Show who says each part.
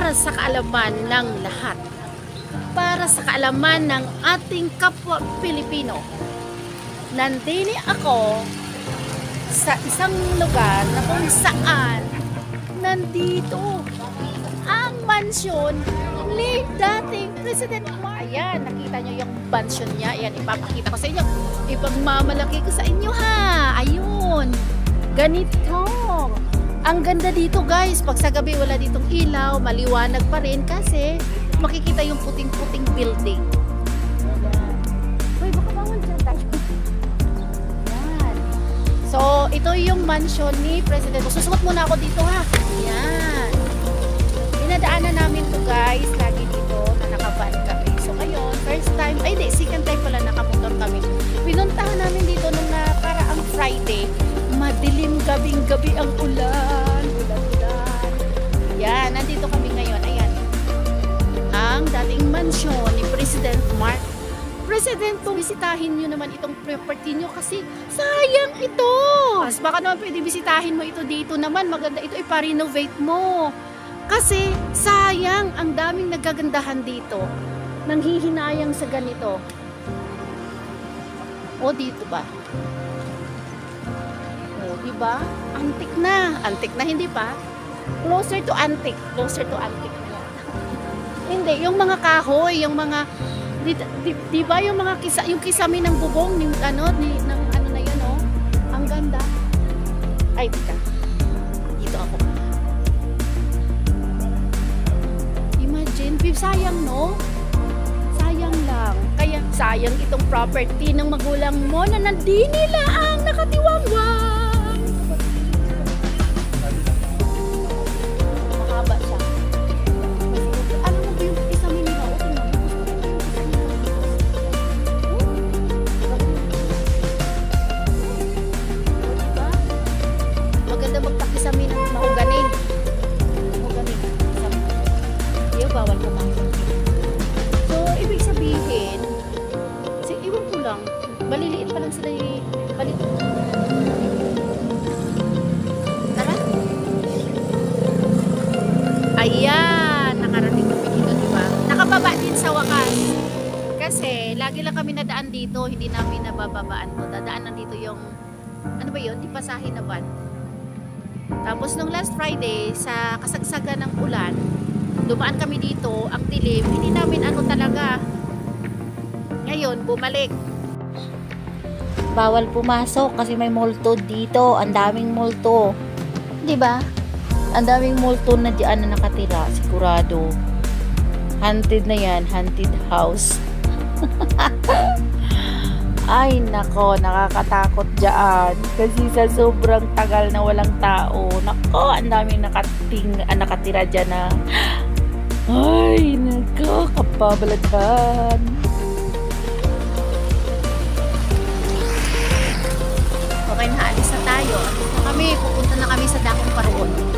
Speaker 1: para sa kaalaman ng lahat. Para sa kaalaman ng ating kapwa Pilipino. Nandini ako sa isang lugar na kung saan nandito ang mansyon ni dating President Marcos. Ayan, nakita nyo yung mansyon niya. Ayan, ipapakita ko sa inyo. Ipagmamalaki ko sa inyo ha. Ayun. Ganito. Ang ganda dito guys. Pag sa gabi wala ditong ilaw, maliwanag pa rin kasi makikita yung puting-puting building. Uy, baka bawal dyan tayo. Ayan. So, ito yung mansyon ni President. Susuot muna ako dito ha. Ayan. Dinadaanan namin to guys. Lagi dito na nakaban kami. So, ngayon, first time, ay di, second time pala nakamotor kami. Pinuntahan namin dito nung para ang Friday. Madilim gabing-gabi ang ulan. Ulan-ulan. Yan, nandito kami ngayon. Ayan. Ang dating mansyon ni President Mark. President, bisitahin nyo naman itong property nyo kasi sayang ito. Mas baka naman pwede bisitahin mo ito dito naman. Maganda ito, ipa-renovate mo. Kasi sayang, ang daming nagagandahan dito. Nanghihinayang sa ganito. O dito ba? O diba? Antik na. Antik na, hindi pa? Closer to antique. Closer to antique na. Hindi, yung mga kahoy, yung mga diba yung mga yung kisame ng bubong ng ano na yun, oh. Ang ganda. Ay, tika. Dito ako. Imagine, sayang no? Sayang lang. Kaya sayang itong property ng magulang mo na nandini nila ang nakatiwangwang. Mahaba siya. Ano mo ba yung kisame nila? Maganda magpakisame ng mahuganin. Mahuganin. Yung bawal kumain. So, ibig sabihin, iwan ko lang, maliliit pa lang sila yung tara. Ayan, nakarating kami dito, diba? Nakababa din sa wakas. Kasi, lagi lang kami nadaan dito, hindi namin nabababaan mo. Dadaanan dito yung, ano ba yun? Ipasahin na van. Tapos, nung last Friday, sa kasagsagan ng ulan, dumaan kami dito, ang dilim, hindi namin ano talaga. Ngayon, bumalik. Bawal pumasok kasi may multo dito. Ang daming multo. 'Di ba? Ang daming multo na diyan na nakatira. Sigurado. Haunted na yan. Haunted house. Ay, nako. Nakakatakot diyan. Kasi sa sobrang tagal na walang tao. Nako, ang daming nakatira diyan na. Ay, nako. Kapabalaghan. Okay, naalis na tayo. Alis na kami. Pupunta na kami sa Dakong Paragon.